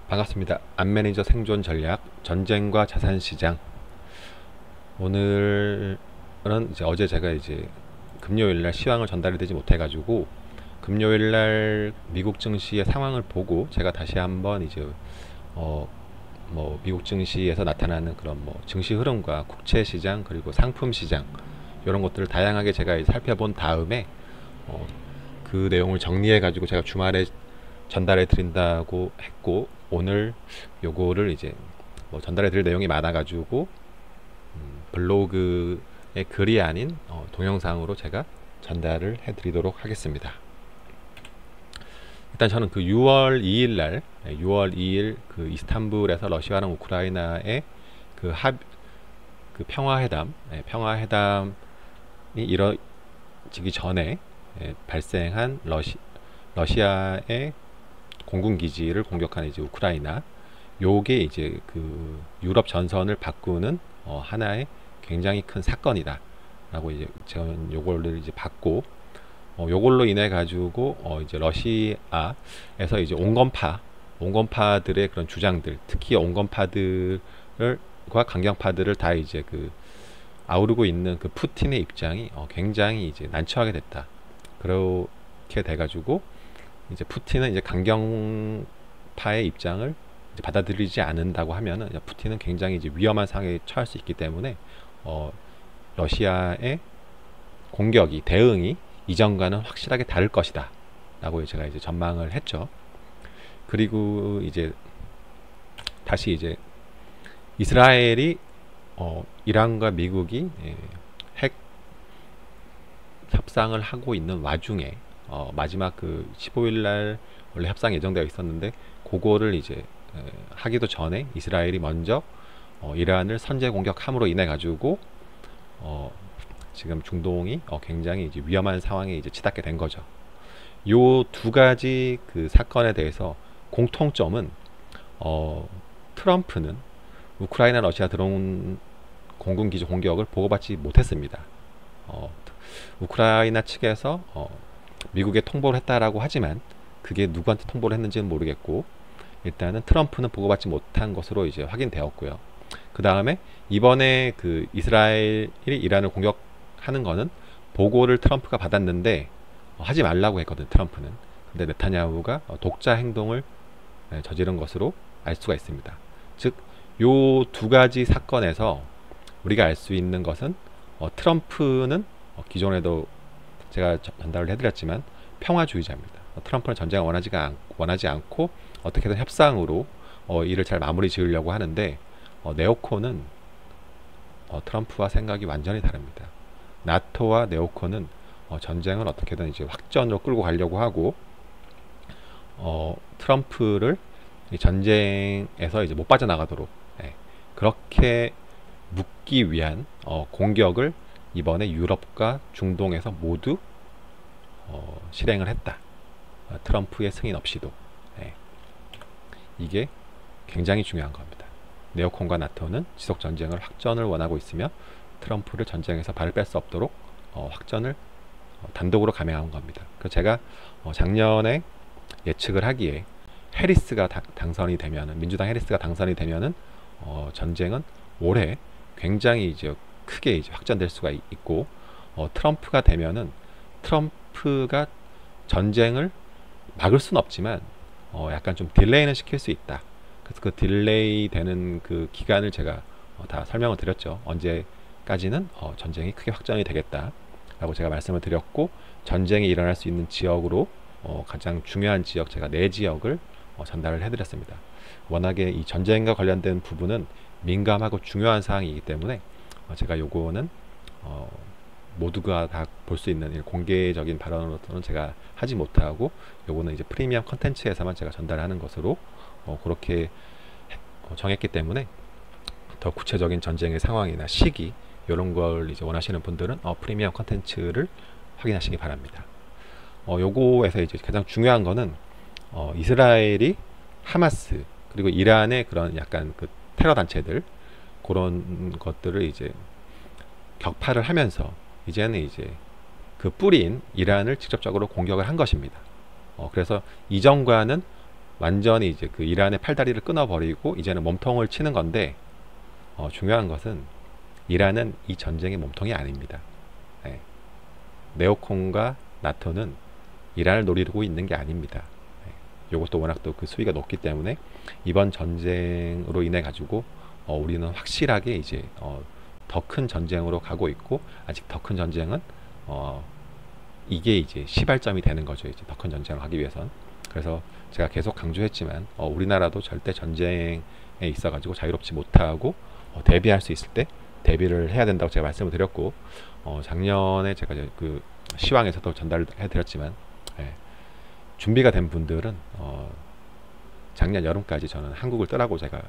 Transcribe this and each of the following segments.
반갑습니다. 안매니저 생존 전략, 전쟁과 자산 시장. 오늘은 이제 어제 제가 이제 금요일 날 시황을 전달이 되지 못해가지고 금요일 날 미국 증시의 상황을 보고 제가 다시 한번 이제 미국 증시에서 나타나는 그런 증시 흐름과 국채 시장 그리고 상품 시장 이런 것들을 다양하게 제가 살펴본 다음에 어, 그 내용을 정리해 가지고 제가 주말에 전달해 드린다고 했고, 오늘 요거를 이제 전달해 드릴 내용이 많아 가지고 블로그의 글이 아닌 동영상으로 제가 전달을 해 드리도록 하겠습니다. 일단 저는 그 6월 2일 날 6월 2일 그 이스탄불에서 러시아랑 우크라이나의 그 그 평화회담이 이뤄지기 전에 발생한 러시아의 공군기지를 공격한 이제 우크라이나, 요게 이제 그 유럽 전선을 바꾸는 하나의 굉장히 큰 사건이다 라고 이제 저는 요거를 이제 받고, 요걸로 인해 가지고 이제 러시아에서 이제 온건파들의 그런 주장들, 특히 온건파들과 강경파들을 다 이제 그 아우르고 있는 그 푸틴의 입장이 굉장히 이제 난처하게 됐다. 그렇게 돼가지고 이제 푸틴은 이제 강경파의 입장을 이제 받아들이지 않는다고 하면은 푸틴은 굉장히 이제 위험한 상황에 처할 수 있기 때문에 러시아의 공격이 대응이 이전과는 확실하게 다를 것이다 라고 제가 이제 전망을 했죠. 그리고 이제 다시 이제 이스라엘이 이란과 미국이 핵 협상을 하고 있는 와중에 마지막 그 15일 날 원래 협상 예정되어 있었는데 그거를 이제 하기도 전에 이스라엘이 먼저 이란을 선제 공격함으로 인해 가지고 지금 중동이 굉장히 이제 위험한 상황에 이제 치닫게 된 거죠. 요 두 가지 그 사건에 대해서 공통점은 트럼프는 우크라이나 러시아 드론 공군기지 공격을 보고받지 못했습니다. 우크라이나 측에서 미국에 통보를 했다라고 하지만 그게 누구한테 통보를 했는지는 모르겠고, 일단은 트럼프는 보고받지 못한 것으로 이제 확인되었고요. 그 다음에 이번에 그 이스라엘이 이란을 공격하는 거는 보고를 트럼프가 받았는데 하지 말라고 했거든, 트럼프는. 근데 네타냐후가 독자 행동을 저지른 것으로 알 수가 있습니다. 즉, 요 두 가지 사건에서 우리가 알 수 있는 것은 트럼프는 기존에도 제가 전달을 해드렸지만 평화주의자입니다. 트럼프는 전쟁을 원하지 않고 어떻게든 협상으로 일을 잘 마무리 지으려고 하는데, 네오콘은 트럼프와 생각이 완전히 다릅니다. 나토와 네오콘은 전쟁을 어떻게든 이제 확전으로 끌고 가려고 하고, 트럼프를 이 전쟁에서 이제 못 빠져나가도록 그렇게 묶기 위한 공격을 이번에 유럽과 중동에서 모두 실행을 했다. 트럼프의 승인 없이도. 이게 굉장히 중요한 겁니다. 네오콘과 나토는 지속 전쟁을 확전을 원하고 있으며 트럼프를 전쟁에서 발을 뺄 수 없도록 확전을 단독으로 감행한 겁니다. 그래서 제가 작년에 예측을 하기에 해리스가 당선이 되면은, 민주당 해리스가 당선이 되면은 전쟁은 올해 굉장히 이제 크게 이제 확전될 수가 있고, 트럼프가 되면은 트럼프가 전쟁을 막을 수는 없지만 약간 좀 딜레이는 시킬 수 있다. 그래서 그 딜레이 되는 그 기간을 제가 다 설명을 드렸죠. 언제까지는 전쟁이 크게 확전이 되겠다라고 제가 말씀을 드렸고, 전쟁이 일어날 수 있는 지역으로 가장 중요한 지역, 제가 4지역을 전달을 해드렸습니다. 워낙에 이 전쟁과 관련된 부분은 민감하고 중요한 사항이기 때문에 제가 요거는 모두가 다 볼 수 있는 공개적인 발언으로서는 제가 하지 못하고, 요거는 이제 프리미엄 컨텐츠에서만 제가 전달하는 것으로 그렇게 정했기 때문에 더 구체적인 전쟁의 상황이나 시기 이런 걸 이제 원하시는 분들은 프리미엄 컨텐츠를 확인하시기 바랍니다. 요거에서 이제 가장 중요한 거는 이스라엘이 하마스 그리고 이란의 그런 약간 그 테러 단체들, 그런 것들을 이제 격파를 하면서 이제는 이제 그 뿌리인 이란을 직접적으로 공격을 한 것입니다. 그래서 이전과는 완전히 이제 그 이란의 팔다리를 끊어버리고 이제는 몸통을 치는 건데, 중요한 것은 이란은 이 전쟁의 몸통이 아닙니다. 네. 네오콘과 나토는 이란을 노리고 있는 게 아닙니다. 네. 이것도 워낙 또 그 수위가 높기 때문에 이번 전쟁으로 인해 가지고 우리는 확실하게 이제 더 큰 전쟁으로 가고 있고, 아직 더 큰 전쟁은 이게 이제 시발점이 되는 거죠. 이제 더 큰 전쟁을 하기 위해선. 그래서 제가 계속 강조했지만 우리나라도 절대 전쟁에 있어 가지고 자유롭지 못하고 대비할 수 있을 때 대비를 해야 된다고 제가 말씀을 드렸고, 작년에 제가 이제 그 시황에서도 전달을 해드렸지만, 예, 준비가 된 분들은 작년 여름까지 저는 한국을 떠나고 제가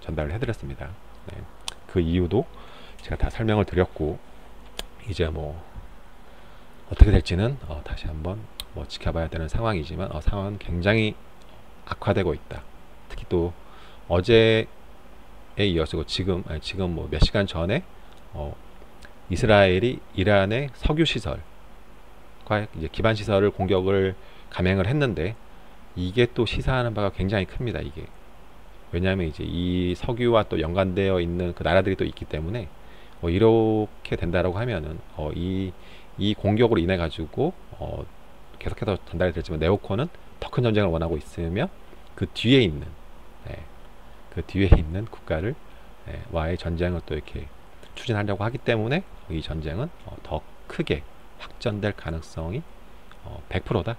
전달을 해드렸습니다. 네. 그 이유도 제가 다 설명을 드렸고, 이제 뭐 어떻게 될지는 다시 한번 뭐 지켜봐야 되는 상황이지만 상황은 굉장히 악화되고 있다. 특히 또 어제에 이어서 지금 뭐 몇 시간 전에 이스라엘이 이란의 석유 시설과 이제 기반 시설을 공격을 감행을 했는데, 이게 또 시사하는 바가 굉장히 큽니다. 이게 왜냐하면 이제 이 석유와 또 연관되어 있는 그 나라들이 또 있기 때문에 이렇게 된다라고 하면은 이 공격으로 인해 가지고 계속해서 전달이 됐지만 네오콘은 더 큰 전쟁을 원하고 있으며 그 뒤에 있는 그 뒤에 있는 국가를 와의 전쟁을 또 이렇게 추진하려고 하기 때문에 이 전쟁은 더 크게 확전될 가능성이 100%다.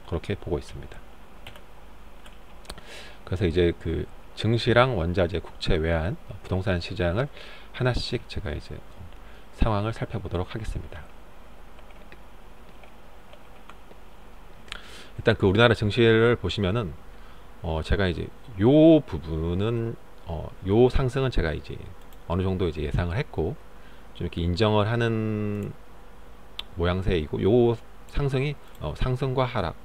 그렇게 보고 있습니다. 그래서 이제 그 증시랑 원자재, 국채, 외환, 부동산 시장을 하나씩 제가 이제 상황을 살펴보도록 하겠습니다. 일단 그 우리나라 증시를 보시면은 제가 이제 요 부분은 요 상승은 제가 이제 어느 정도 이제 예상을 했고 좀 이렇게 인정을 하는 모양새이고, 요 상승이 상승과 하락,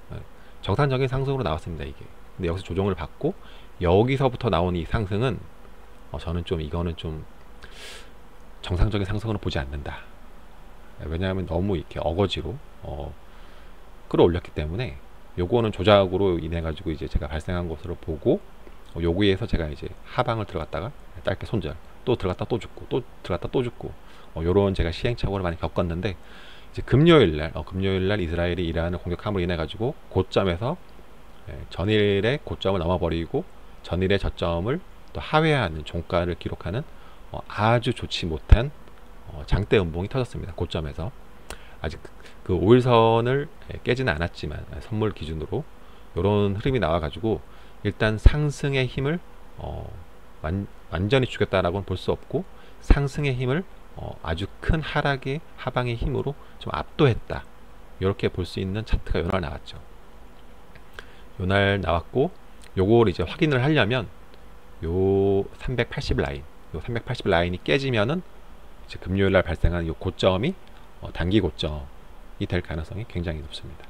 정상적인 상승으로 나왔습니다. 이게 근데 여기서 조정을 받고 여기서부터 나온 이 상승은 저는 좀 이거는 좀 정상적인 상승으로 보지 않는다. 왜냐하면 너무 이렇게 어거지로 끌어올렸기 때문에 요거는 조작으로 인해 가지고 이제 제가 발생한 것으로 보고, 요구에서 제가 이제 하방을 들어갔다가 짧게 손절, 또 들어갔다 또 죽고, 또 들어갔다 또 죽고, 요런 제가 시행착오를 많이 겪었는데, 이제 금요일날 이스라엘이 이란을 공격함으로 인해 가지고 고점에서 전일의 고점을 넘어버리고 전일의 저점을 또 하회하는 종가를 기록하는 아주 좋지 못한 장대 음봉이 터졌습니다. 고점에서 아직 그 5일선을 깨지는 않았지만 선물 기준으로 이런 흐름이 나와가지고 일단 상승의 힘을 완전히 죽였다라고는 볼 수 없고, 상승의 힘을 아주 큰 하락의 하방의 힘으로 좀 압도했다. 이렇게 볼 수 있는 차트가 요날 나왔죠. 요날 나왔고, 요걸 이제 확인을 하려면 요 380 라인, 요 380 라인이 깨지면은 이제 금요일날 발생한 요 고점이 단기 고점이 될 가능성이 굉장히 높습니다.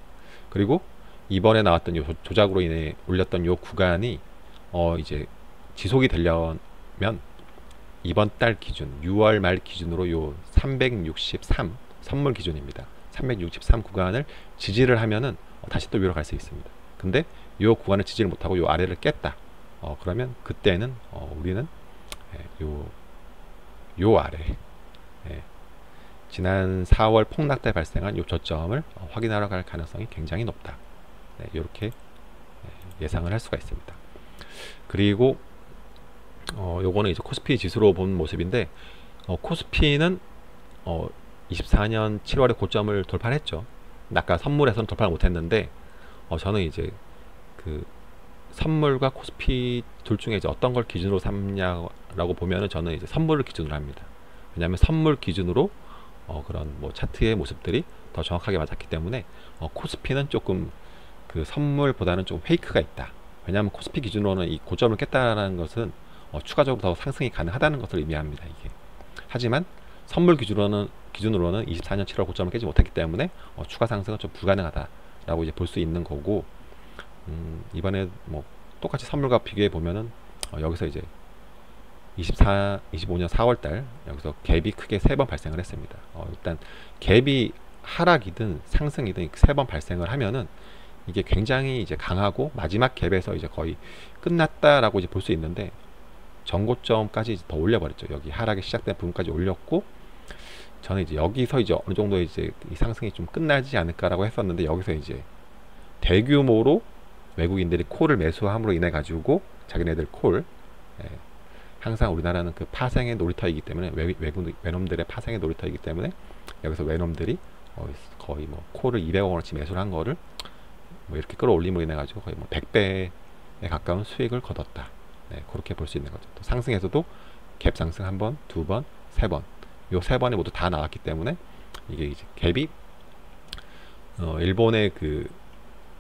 그리고 이번에 나왔던 요 조작으로 인해 올렸던 요 구간이 이제 지속이 되려면 이번 달 기준 6월 말 기준으로 요 363 선물 기준입니다. 363 구간을 지지를 하면은 다시 또 위로 갈 수 있습니다. 근데 요 구간을 지지를 못하고 요 아래를 깼다. 그러면 그때는 우리는 요 아래 지난 4월 폭락 때 발생한 요 저점을 확인하러 갈 가능성이 굉장히 높다. 이렇게 예상을 할 수가 있습니다. 그리고 요거는 이제 코스피 지수로 본 모습인데, 코스피는 24년 7월에 고점을 돌파했죠. 아까 선물에서는 돌파를 못했는데, 저는 이제 그 선물과 코스피 둘 중에 이제 어떤 걸 기준으로 삼냐라고 보면은 저는 이제 선물을 기준으로 합니다. 왜냐하면 선물 기준으로 그런 뭐 차트의 모습들이 더 정확하게 맞았기 때문에 코스피는 조금 그 선물보다는 좀 페이크가 있다. 왜냐하면 코스피 기준으로는 이 고점을 깼다라는 것은 추가적으로 더 상승이 가능하다는 것을 의미합니다. 이게 하지만 선물 기준으로는 24년 7월 고점을 깨지 못했기 때문에 추가 상승은 좀 불가능하다라고 이제 볼 수 있는 거고, 이번에 뭐 똑같이 선물과 비교해 보면은 여기서 이제 25년 4월달 여기서 갭이 크게 3번 발생을 했습니다. 일단 갭이 하락이든 상승이든 3번 발생을 하면은 이게 굉장히 이제 강하고 마지막 갭에서 이제 거의 끝났다라고 이제 볼 수 있는데 전고점까지 더 올려버렸죠. 여기 하락이 시작된 부분까지 올렸고 저는 이제 여기서 이제 어느 정도 이제 이 상승이 좀 끝나지 않을까라고 했었는데 여기서 이제 대규모로 외국인들이 콜을 매수함으로 인해 가지고 자기네들 콜 예, 항상 우리나라는 그 파생의 놀이터이기 때문에 외놈들의 파생의 놀이터이기 때문에 여기서 외놈들이 거의 뭐 콜을 200원어치 매수를 한 거를 뭐 이렇게 끌어올림으로 인해 가지고 거의 뭐 100배에 가까운 수익을 거뒀다. 네, 그렇게 볼 수 있는 거죠. 또 상승에서도 갭 상승 한 번, 두 번, 세 번, 요 세 번이 모두 다 나왔기 때문에 이게 이제 갭이 일본의 그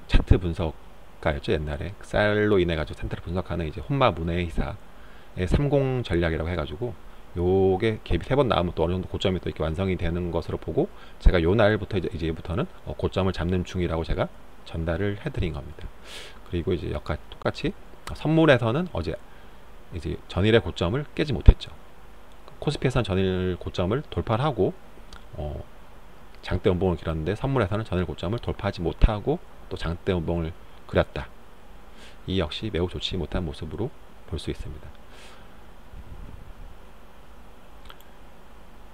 차트 분석가였죠. 옛날에 쌀로 인해 가지고 차트를 분석하는 이제 혼마 문해이사의 30 전략이라고 해가지고 요게 갭이 세 번 나오면 또 어느 정도 고점이 또 이렇게 완성이 되는 것으로 보고 제가 요 날부터 이제부터는 고점을 잡는 중이라고 제가 전달을 해드린 겁니다. 그리고 이제 똑같이 선물에서는 어제 이제 전일의 고점을 깨지 못했죠. 코스피에서는 전일 고점을 돌파를 하고 장대 음봉을 그렸는데 선물에서는 전일 고점을 돌파하지 못하고 또 장대 음봉을 그렸다. 이 역시 매우 좋지 못한 모습으로 볼 수 있습니다.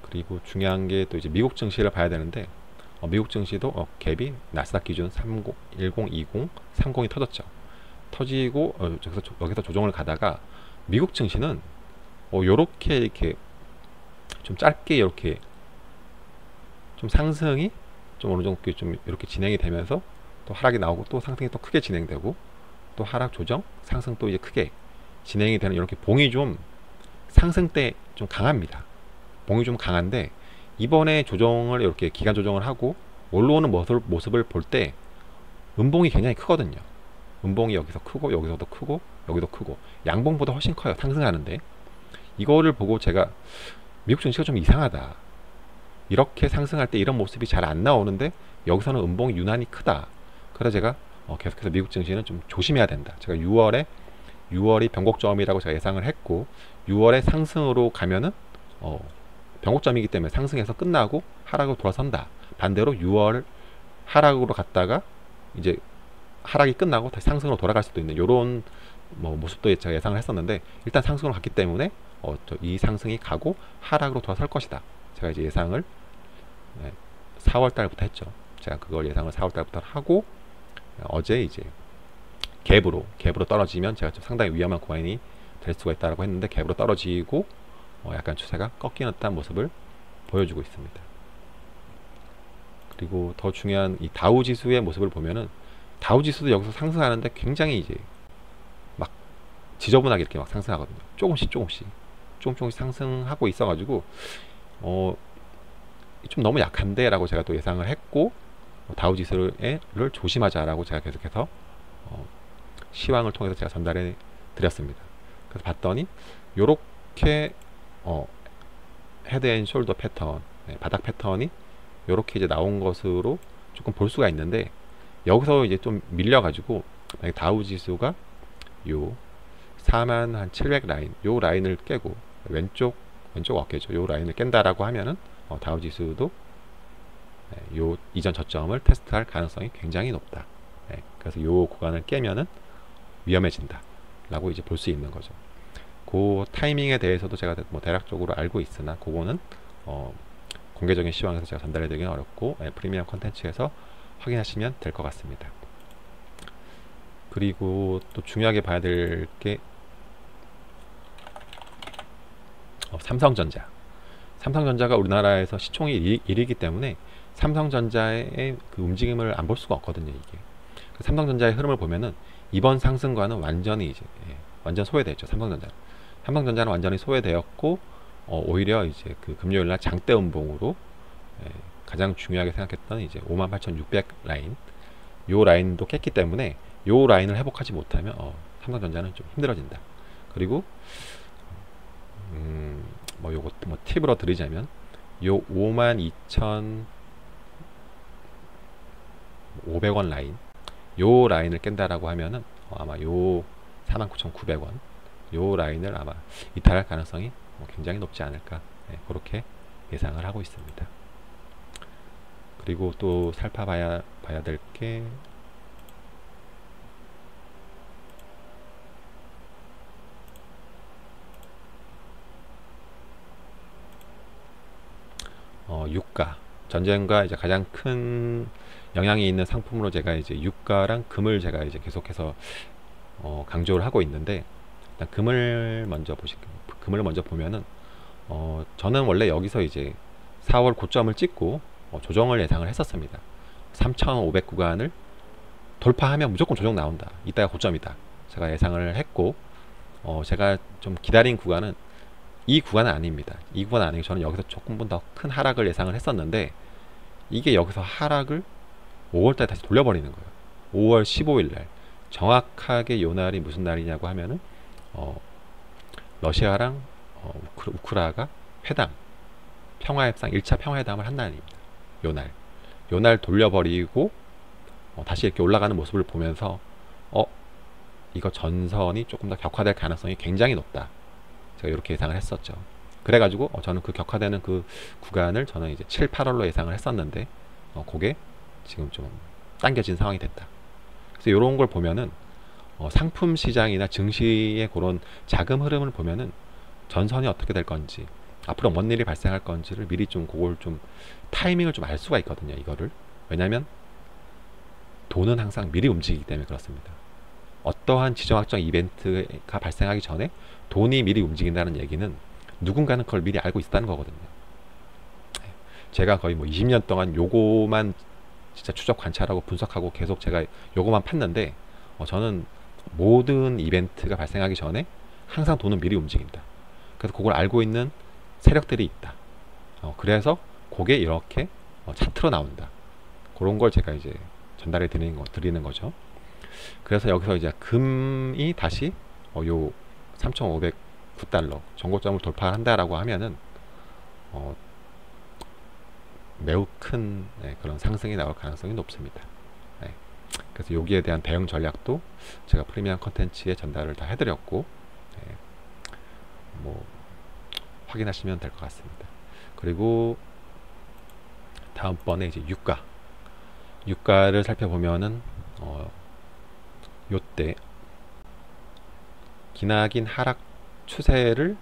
그리고 중요한 게 또 이제 미국 증시를 봐야 되는데 미국 증시도 갭이 나스닥 기준 30, 1020, 30이 터졌죠. 터지고 여기서 조정을 가다가 미국 증시는 요렇게 이렇게 좀 짧게 이렇게 좀 상승이 좀 어느 정도 좀 이렇게 진행이 되면서 또 하락이 나오고 또 상승이 또 크게 진행되고 또 하락 조정 상승 또 이제 크게 진행이 되는 이렇게 봉이 좀 상승 때 좀 강합니다. 봉이 좀 강한데 이번에 조정을 이렇게 기간 조정을 하고 올라오는 모습을 볼 때 음봉이 굉장히 크거든요. 음봉이 여기서 크고 여기서도 크고 여기도 크고 양봉보다 훨씬 커요. 상승하는데 이거를 보고 제가 미국 증시가 좀 이상하다. 이렇게 상승할 때 이런 모습이 잘 안 나오는데 여기서는 음봉이 유난히 크다. 그래서 제가 계속해서 미국 증시는 좀 조심해야 된다. 제가 6월이 변곡점이라고 제가 예상을 했고 6월에 상승으로 가면은 변곡점이기 때문에 상승해서 끝나고 하락으로 돌아선다. 반대로 6월 하락으로 갔다가 이제 하락이 끝나고 다시 상승으로 돌아갈 수도 있는 이런 모습도 제가 예상을 했었는데 일단 상승으로 갔기 때문에 이 상승이 가고 하락으로 돌아설 것이다. 제가 이제 예상을 4월 달부터 했죠. 제가 그걸 예상을 4월 달부터 하고 어제 이제 갭으로 떨어지면 제가 좀 상당히 위험한 구간이 될 수가 있다라고 했는데 갭으로 떨어지고 약간 추세가 꺾이는 듯한 모습을 보여주고 있습니다. 그리고 더 중요한 이 다우 지수의 모습을 보면은 다우 지수도 여기서 상승하는데 굉장히 이제 막 지저분하게 이렇게 막 상승하거든요. 조금씩 상승하고 있어가지고 좀 너무 약한데 라고 제가 또 예상을 했고 다우 지수를 조심하자라고 제가 계속해서 시황을 통해서 제가 전달해 드렸습니다. 그래서 봤더니 요렇게 헤드앤숄더 패턴, 바닥 패턴이 요렇게 이제 나온 것으로 조금 볼 수가 있는데 여기서 이제 좀 밀려가지고 만약 다우 지수가 요 4700 라인, 요 라인을 깨고 왼쪽 어깨죠. 요 라인을 깬다라고 하면은 다우 지수도 요 이전 저점을 테스트할 가능성이 굉장히 높다. 그래서 요 구간을 깨면은 위험해진다 라고 이제 볼 수 있는 거죠. 그 타이밍에 대해서도 제가 뭐 대략적으로 알고 있으나 그거는 공개적인 시황에서 제가 전달해 드리기는 어렵고 프리미엄 컨텐츠에서 확인하시면 될 것 같습니다. 그리고 또 중요하게 봐야 될 게 삼성전자가 우리나라에서 시총이 1위이기 때문에 삼성전자의 그 움직임을 안 볼 수가 없거든요. 이게 삼성전자의 흐름을 보면은 이번 상승과는 완전히 이제 완전 소외됐죠. 삼성전자는 완전히 소외되었고 오히려 이제 그 금요일날 장대 음봉으로 가장 중요하게 생각했던 이제 58,600 라인, 요 라인도 깼기 때문에 요 라인을 회복하지 못하면 삼성전자는 좀 힘들어진다. 그리고 요거 팁으로 드리자면 요 52,500원 라인, 요 라인을 깬다라고 하면은 아마 요 49,900원 요 라인을 아마 이탈할 가능성이 굉장히 높지 않을까, 그렇게 예상을 하고 있습니다. 그리고 또 살펴봐야 될 게 유가, 전쟁과 이제 가장 큰 영향이 있는 상품으로 제가 이제 유가랑 금을 제가 이제 계속해서 강조를 하고 있는데, 일단 금을 먼저 보면은 저는 원래 여기서 이제 4월 고점을 찍고 조정을 예상을 했었습니다. 3,500 구간을 돌파하면 무조건 조정 나온다, 이따가 고점이다, 제가 예상을 했고, 제가 좀 기다린 구간은 이 구간은 아닙니다. 이 구간은 아니고 저는 여기서 조금 더 큰 하락을 예상을 했었는데, 이게 여기서 하락을 5월달에 다시 돌려버리는 거예요. 5월 15일날 정확하게 요 날이 무슨 날이냐고 하면은 러시아랑 우크라이나가 회담, 평화협상 1차 평화회담을 한 날입니다. 요 날 돌려버리고 다시 이렇게 올라가는 모습을 보면서 이거 전선이 조금 더 격화될 가능성이 굉장히 높다, 제가 이렇게 예상을 했었죠. 그래가지고 저는 그 격화되는 그 구간을 저는 이제 7, 8월로 예상을 했었는데 그게 지금 좀 당겨진 상황이 됐다. 그래서 이런 걸 보면은 상품 시장이나 증시의 그런 자금 흐름을 보면은 전선이 어떻게 될 건지, 앞으로 뭔 일이 발생할 건지를 미리 좀 그걸 좀 타이밍을 좀 알 수가 있거든요, 이거를. 왜냐면 돈은 항상 미리 움직이기 때문에 그렇습니다. 어떠한 지정학적 이벤트가 발생하기 전에 돈이 미리 움직인다는 얘기는 누군가는 그걸 미리 알고 있다는 거거든요. 제가 거의 뭐 20년 동안 요거만 진짜 추적 관찰하고 분석하고 계속 제가 요거만 팠는데, 저는 모든 이벤트가 발생하기 전에 항상 돈은 미리 움직인다, 그래서 그걸 알고 있는 세력들이 있다. 그래서 그게 이렇게 차트로 나온다, 그런 걸 제가 이제 전달해 드리는 거죠. 그래서 여기서 이제 금이 다시 요 3,509달러 전고점을 돌파한다라고 하면은 매우 큰 그런 상승이 나올 가능성이 높습니다. 그래서 여기에 대한 대응 전략도 제가 프리미엄 컨텐츠에 전달을 다 해드렸고, 뭐 확인하시면 될 것 같습니다. 그리고 다음번에 이제 유가를 살펴보면은 요때 기나긴 하락 추세를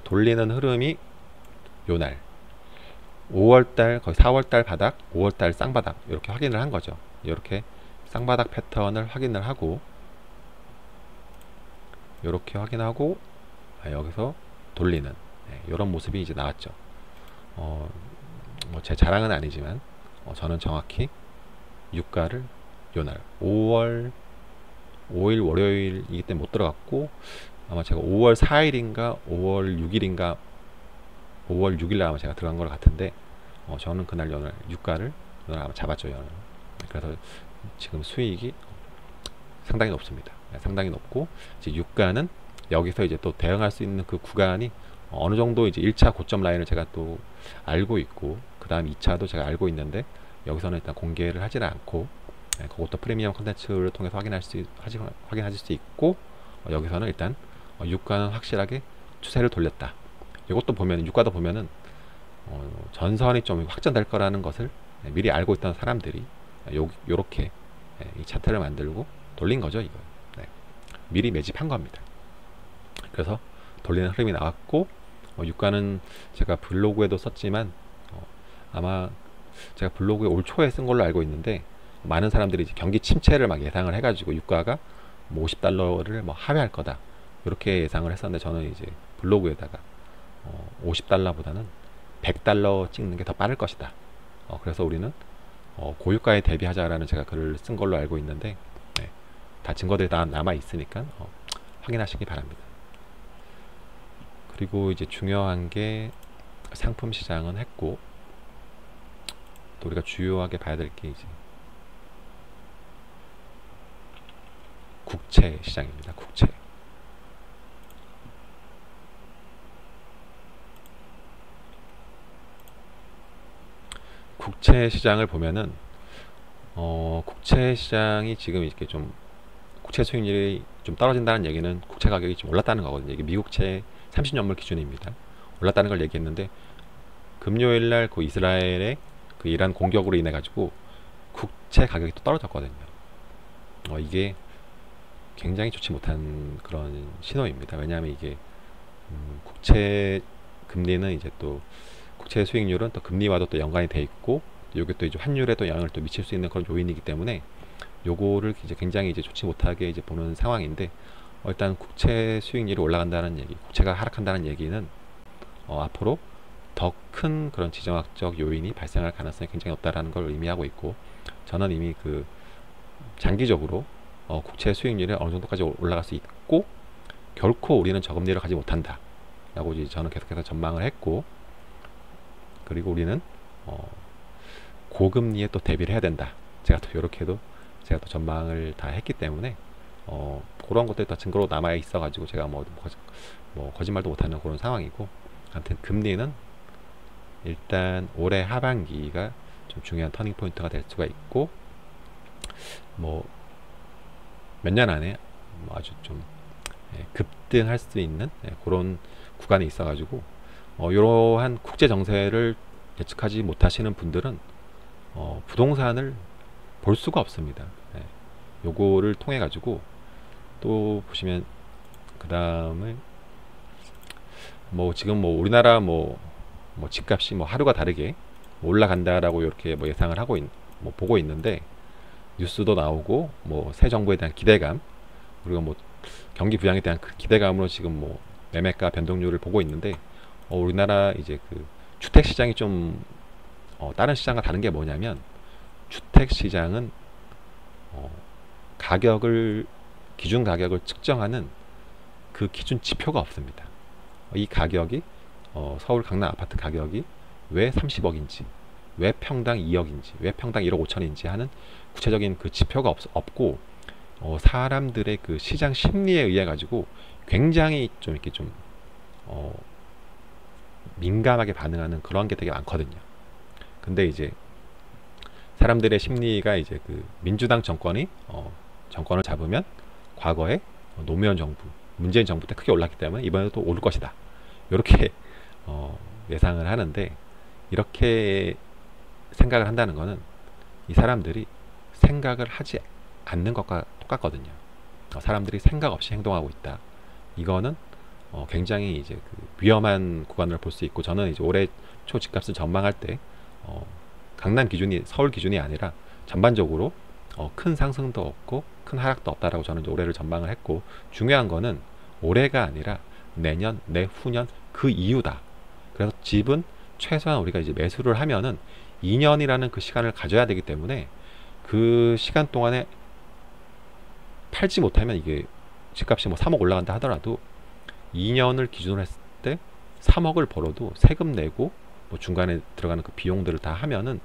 돌리는 흐름이 요날 5월달 거의 4월달 바닥, 5월달 쌍바닥 이렇게 확인을 한 거죠. 이렇게 쌍바닥 패턴을 확인을 하고, 이렇게 확인하고 여기서 돌리는 이런 모습이 이제 나왔죠. 뭐 제 자랑은 아니지만 저는 정확히 유가를 요날 5월 5일 월요일이기 때문에 못 들어갔고, 아마 제가 5월 4일인가 5월 6일인가 5월 6일날 아마 제가 들어간 것 같은데, 저는 그날 연을 유가를 오늘 아마 잡았죠, 연을. 그래서 지금 수익이 상당히 높습니다. 상당히 높고, 이제 유가는 여기서 이제 또 대응할 수 있는 그 구간이 어느 정도 이제 1차 고점 라인을 제가 또 알고 있고, 그 다음 2차도 제가 알고 있는데, 여기서는 일단 공개를 하지는 않고, 그것도 프리미엄 컨텐츠를 통해서 확인하실 수 있고, 여기서는 일단 유가는 확실하게 추세를 돌렸다. 이것도 보면, 유가도 보면은 전선이 좀 확전될 거라는 것을 미리 알고 있던 사람들이 요렇게 이 차트를 만들고 돌린 거죠, 이거. 미리 매집한 겁니다. 그래서 돌리는 흐름이 나왔고, 유가는 제가 블로그에도 썼지만 아마 제가 블로그에 올 초에 쓴 걸로 알고 있는데, 많은 사람들이 이제 경기 침체를 막 예상을 해가지고 유가가 뭐 50달러를 뭐 하회할 거다 이렇게 예상을 했었는데, 저는 이제 블로그에다가 50달러보다는 100달러 찍는 게 더 빠를 것이다. 그래서 우리는 고유가에 대비하자라는 제가 글을 쓴 걸로 알고 있는데, 다 증거들이 다 남아 있으니까 확인하시기 바랍니다. 그리고 이제 중요한 게 상품 시장은 했고, 또 우리가 주요하게 봐야 될 게 이제 국채 시장입니다. 국채 시장을 보면은 국채 시장이 지금 이렇게 좀 국채 수익률이 좀 떨어진다는 얘기는 국채 가격이 좀 올랐다는 거거든요. 이게 미국채 30년물 기준입니다. 올랐다는 걸 얘기했는데, 금요일날 그 이스라엘의 그 이란 공격으로 인해 가지고 국채 가격이 또 떨어졌거든요. 이게 굉장히 좋지 못한 그런 신호입니다. 왜냐하면 이게 국채 금리는 이제 또 국채 수익률은 또 금리와도 또 연관이 돼 있고, 요게 또 이제 환율에도 영향을 또 미칠 수 있는 그런 요인이기 때문에 요거를 이제 굉장히 이제 좋지 못하게 이제 보는 상황인데, 일단 국채 수익률이 올라간다는 얘기, 국채가 하락한다는 얘기는 앞으로 더 큰 그런 지정학적 요인이 발생할 가능성이 굉장히 높다라는 걸 의미하고 있고, 저는 이미 그 장기적으로 국채 수익률이 어느 정도까지 올라갈 수 있고, 결코 우리는 저금리를 가지 못한다 라고 이제 저는 계속해서 전망을 했고, 그리고 우리는 고금리에 또 대비를 해야 된다, 제가 또 이렇게도 제가 또 전망을 다 했기 때문에 그런 것들이 다 증거로 남아 있어 가지고 제가 뭐 거짓말도 못하는 그런 상황이고, 아무튼 금리는 일단 올해 하반기가 좀 중요한 터닝 포인트가 될 수가 있고, 뭐 몇 년 안에 아주 좀 급등할 수 있는 그런 구간에 있어 가지고, 이러한 국제 정세를 예측하지 못하시는 분들은 부동산을 볼 수가 없습니다. 요거를 통해 가지고 또 보시면, 그 다음에 뭐 지금 뭐 우리나라 뭐 집값이 뭐 하루가 다르게 올라간다라고 이렇게 뭐 예상을 하고 뭐 보고 있는데, 뉴스도 나오고 뭐 새 정부에 대한 기대감, 그리고 뭐 경기 부양에 대한 그 기대감으로 지금 뭐 매매가 변동률을 보고 있는데, 우리나라 이제 그 주택 시장이 좀 다른 시장과 다른 게 뭐냐면, 주택 시장은 기준 가격을 측정하는 그 기준 지표가 없습니다. 이 가격이 서울 강남 아파트 가격이 왜 30억인지, 왜 평당 2억인지, 왜 평당 1억 5천인지 하는 구체적인 그 지표가 없고, 사람들의 그 시장 심리에 의해 가지고 굉장히 좀 이렇게 좀 민감하게 반응하는 그런 게 되게 많거든요. 근데 이제 사람들의 심리가 이제 그 민주당 정권이 정권을 잡으면 과거에 노무현 정부, 문재인 정부 때 크게 올랐기 때문에 이번에도 또 오를 것이다, 이렇게 예상을 하는데, 이렇게 생각을 한다는 거는 이 사람들이 생각을 하지 않는 것과 똑같거든요. 사람들이 생각 없이 행동하고 있다, 이거는 굉장히 이제 그 위험한 구간을 볼 수 있고, 저는 이제 올해 초 집값을 전망할 때 강남 기준이 서울 기준이 아니라 전반적으로 큰 상승도 없고 큰 하락도 없다라고 저는 이제 올해를 전망을 했고, 중요한 거는 올해가 아니라 내년, 내후년 그 이후다. 그래서 집은 최소한 우리가 이제 매수를 하면은 2년이라는 그 시간을 가져야 되기 때문에, 그 시간 동안에 팔지 못하면 이게 집값이 뭐 3억 올라간다 하더라도 2년을 기준으로 했을 때 3억을 벌어도 세금 내고 뭐 중간에 들어가는 그 비용들을 다 하면은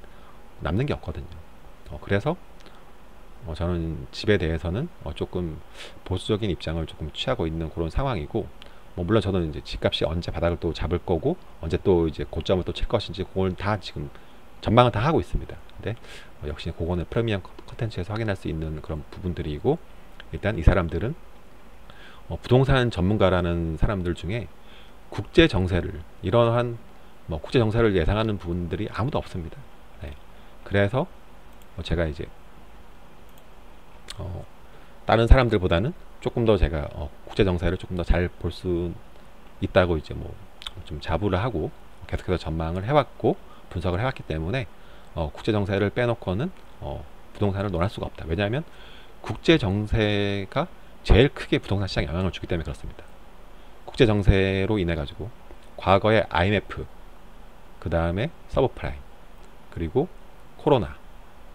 남는 게 없거든요. 그래서 저는 집에 대해서는 조금 보수적인 입장을 조금 취하고 있는 그런 상황이고, 뭐 물론 저는 이제 집값이 언제 바닥을 또 잡을 거고 언제 또 이제 고점을 또 칠 것인지 그걸 다 지금 전망을 다 하고 있습니다. 근데 역시 그거는 프리미엄 컨텐츠에서 확인할 수 있는 그런 부분들이고, 일단 이 사람들은 부동산 전문가라는 사람들 중에 국제 정세를, 이러한 뭐 국제 정세를 예상하는 분들이 아무도 없습니다. 그래서 제가 이제 다른 사람들보다는 조금 더 제가 국제 정세를 조금 더 잘 볼 수 있다고 이제 뭐 좀 자부를 하고 계속해서 전망을 해왔고 분석을 해왔기 때문에 국제 정세를 빼놓고는 부동산을 논할 수가 없다. 왜냐하면 국제 정세가 제일 크게 부동산 시장에 영향을 주기 때문에 그렇습니다. 국제 정세로 인해 가지고 과거에 IMF, 그 다음에 서브프라임, 그리고 코로나,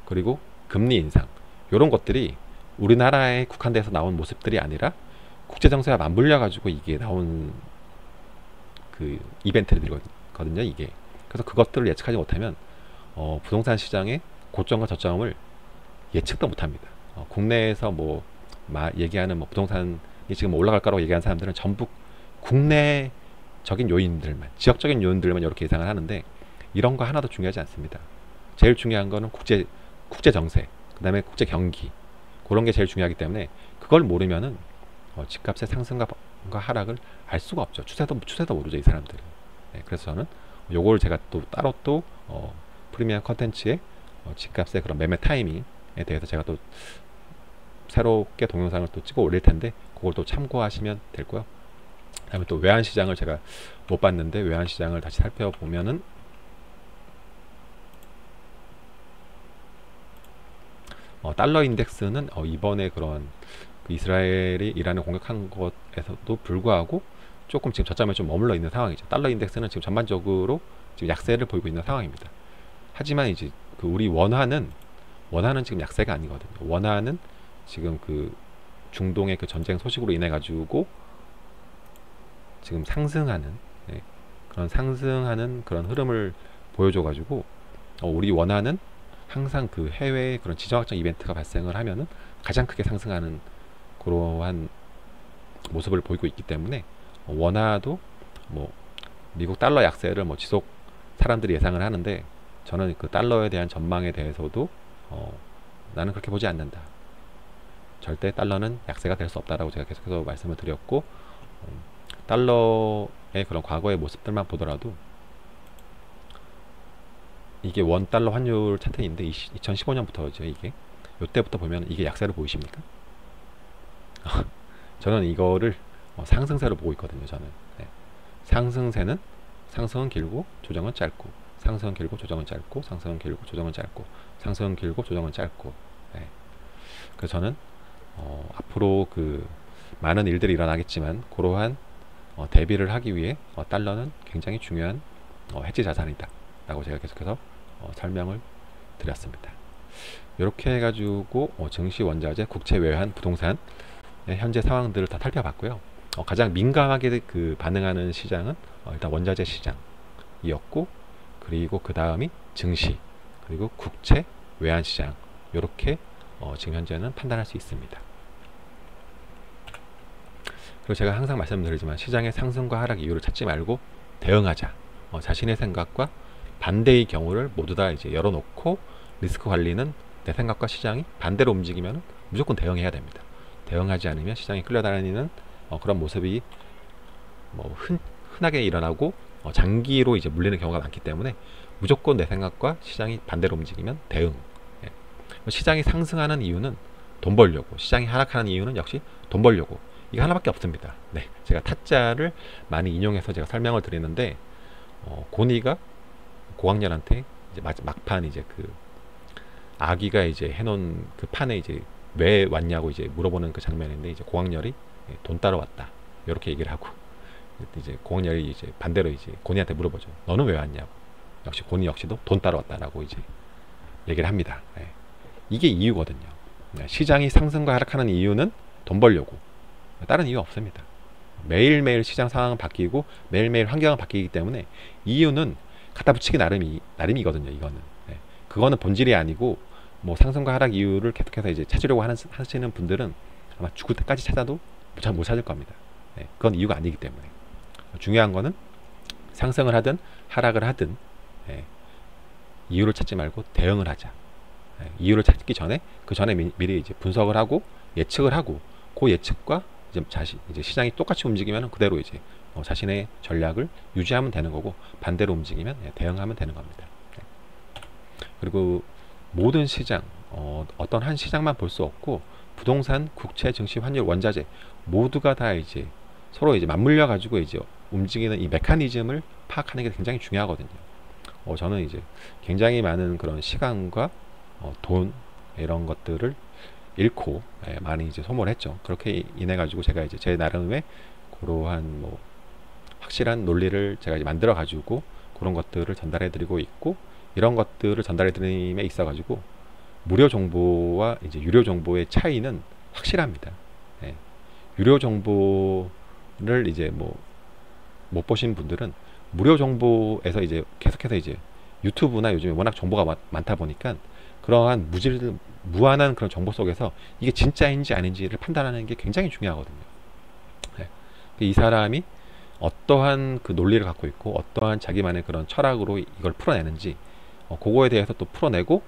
그리고 금리 인상, 이런 것들이 우리나라에 국한돼서 나온 모습들이 아니라 국제 정세와 맞물려 가지고 이게 나온 그 이벤트들이거든요, 이게. 그래서 그것들을 예측하지 못하면 부동산 시장의 고점과 저점을 예측도 못합니다. 국내에서 뭐 얘기하는 뭐 부동산이 지금 올라갈 거라고 얘기하는 사람들은 전부 국내적인 요인들만, 지역적인 요인들만 이렇게 예상을 하는데, 이런 거 하나도 중요하지 않습니다. 제일 중요한 거는 국제 정세, 그 다음에 국제 경기, 그런 게 제일 중요하기 때문에 그걸 모르면은 집값의 상승과 하락을 알 수가 없죠. 추세도 모르죠, 이 사람들은. 그래서 저는 요걸 제가 또 따로 또 프리미엄 컨텐츠의 집값의 그런 매매 타이밍에 대해서 제가 또 새롭게 동영상을 또 찍어 올릴 텐데, 그걸 또 참고하시면 되고요. 그다음에 또 외환 시장을 제가 못 봤는데, 외환 시장을 다시 살펴보면은 달러 인덱스는 이번에 그런 그 이스라엘이 이란을 공격한 것에서도 불구하고 조금 지금 저점에 좀 머물러 있는 상황이죠. 달러 인덱스는 지금 전반적으로 지금 약세를 보이고 있는 상황입니다. 하지만 이제 그 우리 원화는 지금 약세가 아니거든요. 원화는 지금 그 중동의 그 전쟁 소식으로 인해 가지고 지금 상승하는, 네, 그런 상승하는 그런 흐름을 보여줘 가지고 우리 원화는 항상 그 해외의 그런 지정학적 이벤트가 발생을 하면은 가장 크게 상승하는 그러한 모습을 보이고 있기 때문에 원화도 뭐 미국 달러 약세를 뭐 지속 사람들이 예상을 하는데, 저는 그 달러에 대한 전망에 대해서도 나는 그렇게 보지 않는다. 절대 달러는 약세가 될 수 없다라고 제가 계속해서 말씀을 드렸고, 달러의 그런 과거의 모습들만 보더라도 이게 원 달러 환율 차트인데 2015년부터죠. 이게 요때부터 보면 이게 약세로 보이십니까? 저는 이거를 상승세로 보고 있거든요. 저는 상승세는 상승은 길고 조정은 짧고, 상승은 길고 조정은 짧고, 상승은 길고 조정은 짧고, 상승은 길고 조정은 짧고. 그래서 저는 앞으로 그 많은 일들이 일어나겠지만 그러한 대비를 하기 위해 달러는 굉장히 중요한 해지 자산이다 라고 제가 계속해서 설명을 드렸습니다. 이렇게 해가지고 증시, 원자재, 국채, 외환, 부동산 현재 상황들을 다 살펴봤고요. 가장 민감하게 그 반응하는 시장은 일단 원자재 시장이었고, 그리고 그 다음이 증시, 그리고 국채, 외환 시장, 이렇게 지금 현재는 판단할 수 있습니다. 그리고 제가 항상 말씀드리지만 시장의 상승과 하락 이유를 찾지 말고 대응하자. 자신의 생각과 반대의 경우를 모두 다 이제 열어놓고, 리스크 관리는 내 생각과 시장이 반대로 움직이면 무조건 대응해야 됩니다. 대응하지 않으면 시장이 끌려다니는 그런 모습이 뭐 흔하게 일어나고 장기로 이제 물리는 경우가 많기 때문에 무조건 내 생각과 시장이 반대로 움직이면 대응. 시장이 상승하는 이유는 돈 벌려고, 시장이 하락하는 이유는 역시 돈 벌려고. 이거 하나밖에 없습니다. 네, 제가 타짜를 많이 인용해서 제가 설명을 드리는데, 고니가 고학년한테 이제 막판 이제 그 아기가 이제 해놓은 그 판에 이제 왜 왔냐고 이제 물어보는 그 장면인데, 이제 고학년이 돈 따러 왔다 이렇게 얘기를 하고, 이제 고학년이 이제 반대로 이제 고니한테 물어보죠. 너는 왜 왔냐고. 역시 고니 역시도 돈 따러 왔다라고 이제 얘기를 합니다. 이게 이유거든요. 시장이 상승과 하락하는 이유는 돈 벌려고, 다른 이유 없습니다. 매일매일 시장 상황은 바뀌고 매일매일 환경은 바뀌기 때문에 이유는 갖다 붙이기 나름이거든요. 이거는 그거는 본질이 아니고, 뭐 상승과 하락 이유를 계속해서 이제 찾으려고 하시는 분들은 아마 죽을 때까지 찾아도 못 찾을 겁니다. 그건 이유가 아니기 때문에. 중요한 거는 상승을 하든 하락을 하든 이유를 찾지 말고 대응을 하자. 이유를 찾기 전에 그 전에 미리 이제 분석을 하고 예측을 하고, 그 예측과 이제 시장이 똑같이 움직이면 그대로 이제 자신의 전략을 유지하면 되는 거고, 반대로 움직이면 대응하면 되는 겁니다. 그리고 모든 시장, 어떤 한 시장만 볼 수 없고, 부동산, 국채, 증시, 환율, 원자재 모두가 다 이제 서로 이제 맞물려 가지고 이제 움직이는 이 메커니즘을 파악하는 게 굉장히 중요하거든요. 저는 이제 굉장히 많은 그런 시간과 돈 이런 것들을 잃고 많이 이제 소모를 했죠. 그렇게 인해 가지고 제가 이제 제 나름의 그러한 뭐 확실한 논리를 제가 이제 만들어 가지고 그런 것들을 전달해 드리고 있고, 이런 것들을 전달해 드림에 있어 가지고 무료 정보와 이제 유료 정보의 차이는 확실합니다. 유료 정보를 이제 뭐 못 보신 분들은 무료 정보에서 이제 계속해서 이제 유튜브나 요즘에 워낙 정보가 많다 보니까 그러한 무한한 그런 정보 속에서 이게 진짜인지 아닌지를 판단하는 게 굉장히 중요하거든요. 이 사람이 어떠한 그 논리를 갖고 있고 어떠한 자기만의 그런 철학으로 이걸 풀어내는지, 그거에 대해서 또 풀어내고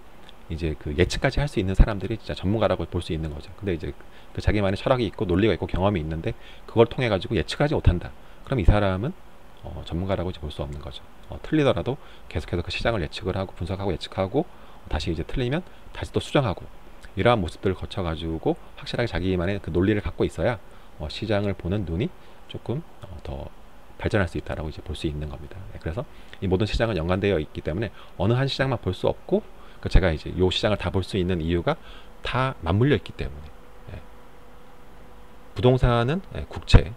이제 그 예측까지 할 수 있는 사람들이 진짜 전문가라고 볼 수 있는 거죠. 근데 이제 그 자기만의 철학이 있고 논리가 있고 경험이 있는데 그걸 통해 가지고 예측하지 못한다. 그럼 이 사람은 전문가라고 볼 수 없는 거죠. 틀리더라도 계속해서 그 시장을 예측을 하고 분석하고 예측하고, 다시 이제 틀리면 다시 또 수정하고, 이러한 모습들을 거쳐 가지고 확실하게 자기만의 그 논리를 갖고 있어야 시장을 보는 눈이 조금 더 발전할 수 있다라고 이제 볼 수 있는 겁니다. 그래서 이 모든 시장은 연관되어 있기 때문에 어느 한 시장만 볼 수 없고, 제가 이제 이 시장을 다 볼 수 있는 이유가 다 맞물려 있기 때문에 예. 부동산은 예, 국채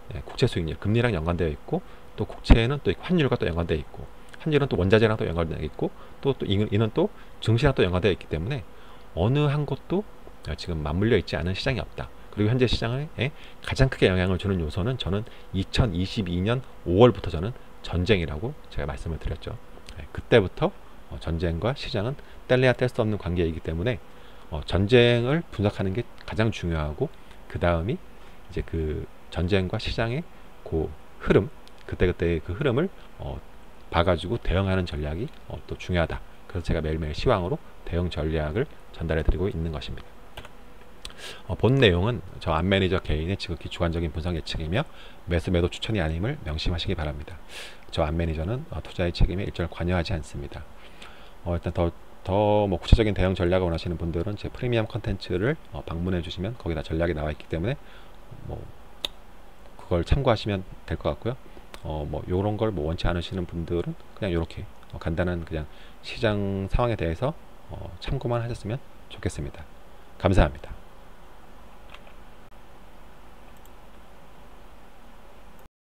수익률, 금리랑 연관되어 있고 또 국채는 또 환율과 또 연관되어 있고 환율은 또 원자재랑 또 연관되어 있고 또 이는 또 증시랑 또 연관되어 있기 때문에 어느 한 곳도 지금 맞물려 있지 않은 시장이 없다. 그리고 현재 시장에 가장 크게 영향을 주는 요소는 저는 2022년 5월부터 저는 전쟁이라고 제가 말씀을 드렸죠. 그때부터 전쟁과 시장은 뗄래야 뗄 수 없는 관계이기 때문에 전쟁을 분석하는 게 가장 중요하고 그 다음이 이제 그 전쟁과 시장의 그 흐름 그때그때의 그 흐름을 봐가지고 대응하는 전략이 또 중요하다. 그래서 제가 매일매일 시황으로 대응 전략을 전달해 드리고 있는 것입니다. 본 내용은 저 안매니저 개인의 지극히 주관적인 분석 예측이며 매수 매도 추천이 아님을 명심하시기 바랍니다. 저 안매니저는 투자의 책임에 일절 관여하지 않습니다. 일단 더 뭐 구체적인 대응 전략을 원하시는 분들은 제 프리미엄 컨텐츠를 방문해 주시면 거기다 전략이 나와 있기 때문에 뭐 그걸 참고하시면 될 것 같고요. 뭐 요런 걸 뭐 원치 않으시는 분들은 그냥 요렇게 간단한 그냥 시장 상황에 대해서 참고만 하셨으면 좋겠습니다. 감사합니다.